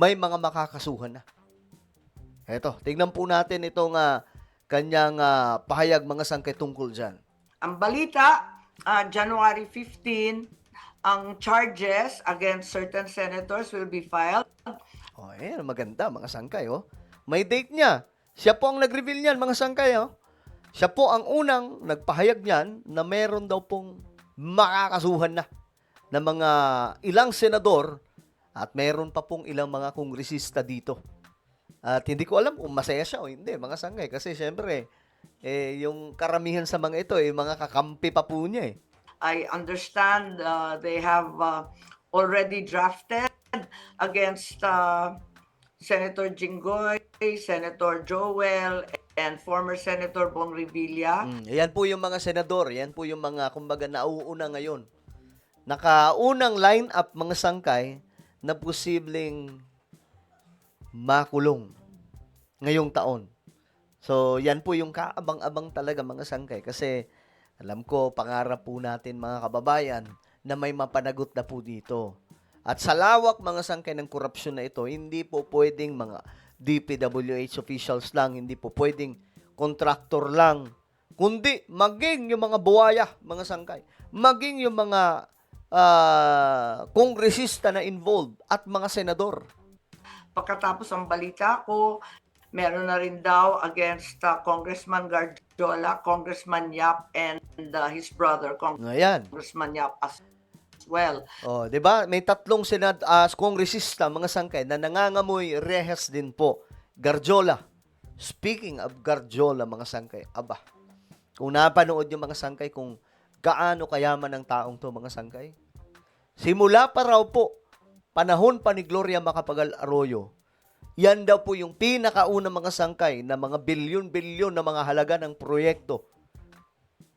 may mga makakasuhan na. Eto, tingnan po natin itong kanyang pahayag mga sangkay tungkol dyan. Ang balita, January 15, ang charges against certain senators will be filed. Maganda mga sangkay. May date niya. Siya po ang nag-reveal niyan mga sangkay. Siya po ang unang nagpahayag niyan na meron daw pong makakasuhan na mga ilang senador at meron pa pong ilang mga kongresista dito. At hindi ko alam kung masaya siya o hindi, mga sangay. Kasi syempre, yung karamihan sa mga ito, mga kakampi pa po niya eh. I understand they have already drafted against Senator Jinggoy, Senator Joel, and former Senator Bong Revilla. Yan po yung mga senador, yan po yung mga, kumbaga, nauuna ngayon. Nakaunang line-up mga sangkay na posibleng makulong ngayong taon. So, yan po yung kaabang-abang talaga mga sangkay. Kasi, alam ko, pangarap po natin mga kababayan na may mapanagot na po dito. At sa lawak mga sangkay ng korupsyon na ito, hindi po pwedeng mga DPWH officials lang, hindi po pwedeng kontraktor lang, kundi maging yung mga buwaya, mga sangkay, maging yung mga kongresista na involved at mga senador. Pagkatapos ang balita ko, meron na rin daw against Congressman Garjola, Congressman Yap, and his brother, Congressman Yap as well. 'Di ba? May tatlong kongresista mga sangkay na nangangamoy rehas din po. Garjola. Speaking of Garjola mga sangkay, kung napanood yung mga sangkay kung gaano kayaman ng taong to mga sangkay. Simula pa raw po, panahon pa ni Gloria Macapagal Arroyo, yan daw po yung pinakauna mga sangkay na mga bilyon-bilyon na mga halaga ng proyekto,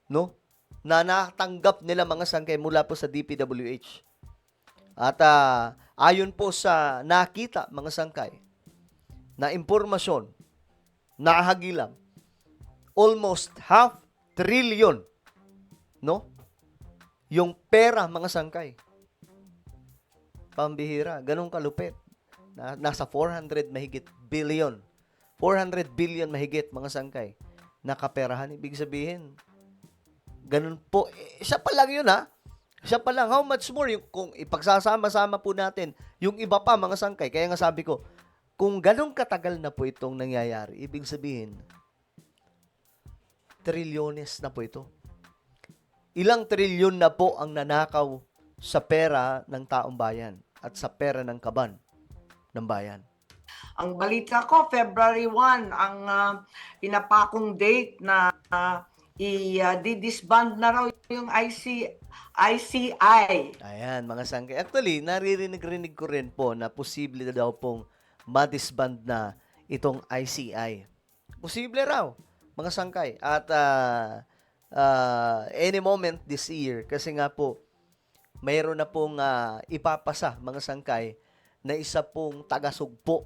no? Na natanggap nila mga sangkay mula po sa DPWH. At ayon po sa nakita mga sangkay na impormasyon, nahagilang, almost 500 billion, no? Yung pera mga sangkay. Pambihira, ganun kalupit. Nasa 400 mahigit billion. 400 billion mahigit mga sangkay. Nakaperahan, ibig sabihin. Ganun po. Isa pa lang yun Isa pa lang. How much more? Kung ipagsasama-sama po natin, yung iba pa mga sangkay. Kaya nga sabi ko, kung ganun katagal na po itong nangyayari, ibig sabihin, trilyones na po ito. Ilang trilyon na po ang nanakaw sa pera ng taong bayan at sa pera ng kaban ng bayan. Ang balita ko, February 1, ang pinapakong date na i-disband na raw yung ICI. Ayan, mga sangkay. Actually, naririnig ko rin po na posible na daw pong ma-disband na itong ICI. Posible raw, mga sangkay. At any moment this year, kasi nga po, mayroon na pong ipapasa, mga sangkay, na isa pong taga-sugpo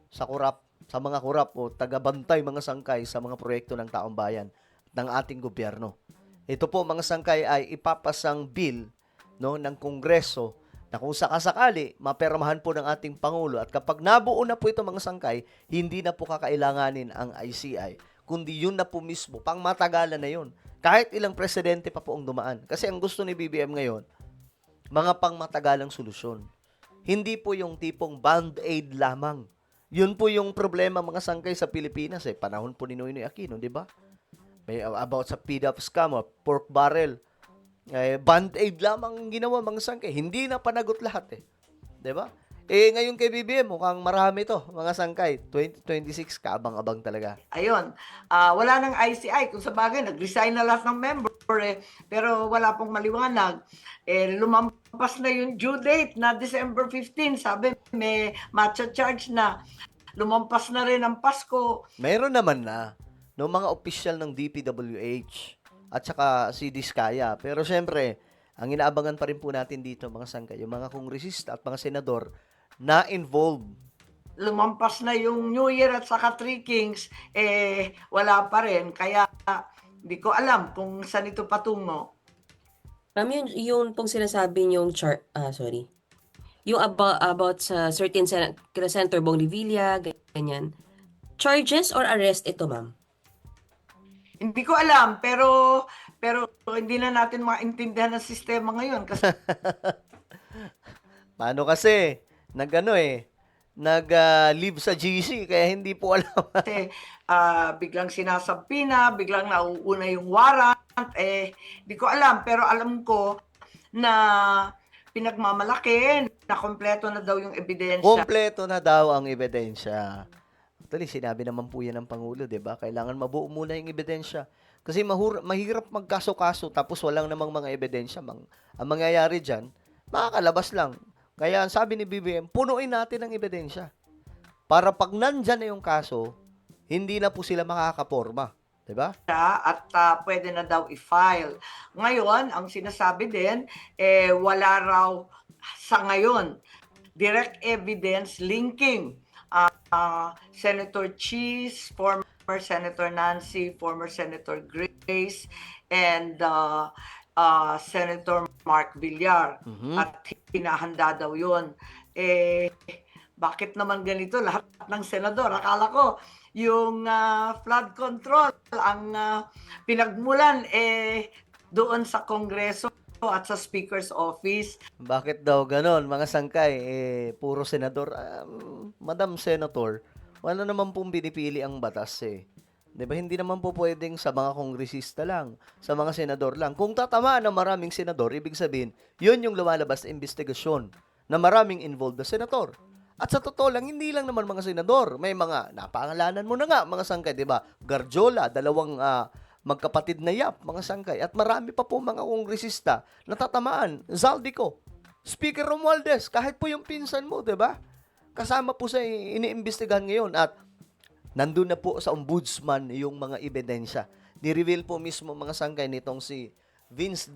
sa mga kurap o taga-bantay mga sangkay sa mga proyekto ng taong bayan ng ating gobyerno. Ito po mga sangkay ay ipapasang bill ng Kongreso na kung sakasakali mapermahan po ng ating Pangulo at kapag nabuo na po ito mga sangkay, hindi na po kakailanganin ang ICI, kundi yun na po mismo, pang matagalan na yun. Kahit ilang presidente pa po ang dumaan. Kasi ang gusto ni BBM ngayon, mga pang matagalang solusyon. Hindi po yung tipong band-aid lamang. Yun po yung problema mga sangkay sa Pilipinas Panahon po ni Noynoy Aquino, di ba? May about sa PDAP scam, pork barrel. Band-aid lamang ginawa mga sangkay. Hindi na panagot lahat di ba? Ngayon kay BBM, mukhang marami to, mga sangkay. 2026, kaabang-abang talaga. Ayun, wala nang ICI. Kung sa bagay, nag-resign na lahat ng member pero wala pong maliwanag. Lumampas na yung due date na December 15. Sabi, may matcha charge na. Lumampas na rin ang Pasko. Mayroon naman na no mga opisyal ng DPWH at saka si Diskaya. Pero syempre, ang inaabangan pa rin po natin dito mga sangkay, yung mga kongresista at mga senador na involved. Lumampas na yung New Year at saka Three Kings, wala pa rin. Kaya hindi ko alam kung saan ito patungo. Yun pong sinasabi niyong Yung about sa certain kila Senator Bong Revilla, ganyan. Charges or arrest ito, ma'am? Hindi ko alam, pero hindi na natin maintindihan ang sistema ngayon kasi Paano kasi? Nag-live sa GC, kaya hindi po alam. biglang sinasabi na, biglang nauuna yung warrant, di ko alam, pero alam ko na pinagmamalaki na kompleto na daw yung ebidensya. Kompleto na daw ang ebidensya. Actually, sinabi naman po yan ng Pangulo, di ba? Kailangan mabuo muna yung ebidensya. Kasi mahirap magkaso-kaso tapos walang namang mga ebidensya. Ang mangyayari dyan, makakalabas lang. Kaya ang sabi ni BBM, punuin natin ang ebidensya. Para pag nandyan na yung kaso, hindi na po sila makakaporma. Di ba? At pwede na daw i-file. Ngayon, ang sinasabi din, wala raw sa ngayon direct evidence linking Senator Cheese, former Senator Nancy, former Senator Grace, and Senator Mark Villar. At hinahanda daw yun. Bakit naman ganito lahat ng senador? Akala ko yung flood control ang pinagmulan doon sa Kongreso at sa Speaker's Office. Bakit daw ganon, mga sangkay? Puro senador. Madam Senator, wala naman pong binipili ang batas eh. 'Di ba? Hindi naman po pwedeng sa mga kongresista lang, sa mga senador lang. Kung tatamaan ng maraming senador, ibig sabihin, yun yung lumalabas na investigasyon na maraming involved na senador. At sa totoo lang, hindi lang naman mga senador. May mga, napangalanan mo na nga, mga sangkay, 'di ba? Garjola, dalawang magkapatid na Yap, mga sangkay. At marami pa po mga kongresista na tatamaan. Zaldico, Speaker Romualdez, kahit po yung pinsan mo, 'di ba? Kasama po sa iniimbestigahan ngayon at nandun na po sa ombudsman yung mga ebidensya. Ni-reveal po mismo mga sangkay nitong si Vince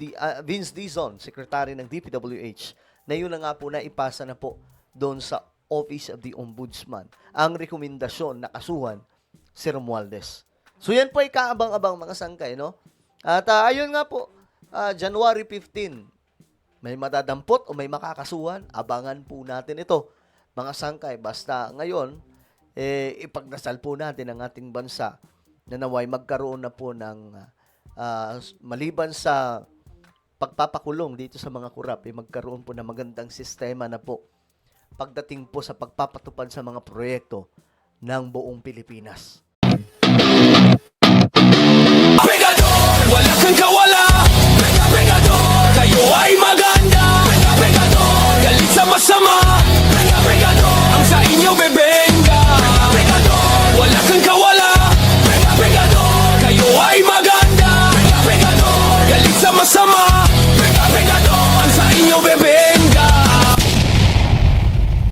Dizon, Secretary ng DPWH, na yun na nga po na ipasa na po doon sa Office of the Ombudsman ang rekomendasyon na kasuhan si Romualdez. So yan po ay kaabang-abang mga sangkay, no? At ayun nga po, January 15, may madadampot o may makakasuhan, abangan po natin ito. Mga sangkay, basta ngayon, ipagdasal po natin ang ating bansa na naway magkaroon na po ng maliban sa pagpapakulong dito sa mga kurap, magkaroon po ng magandang sistema na po pagdating po sa pagpapatupad sa mga proyekto ng buong Pilipinas.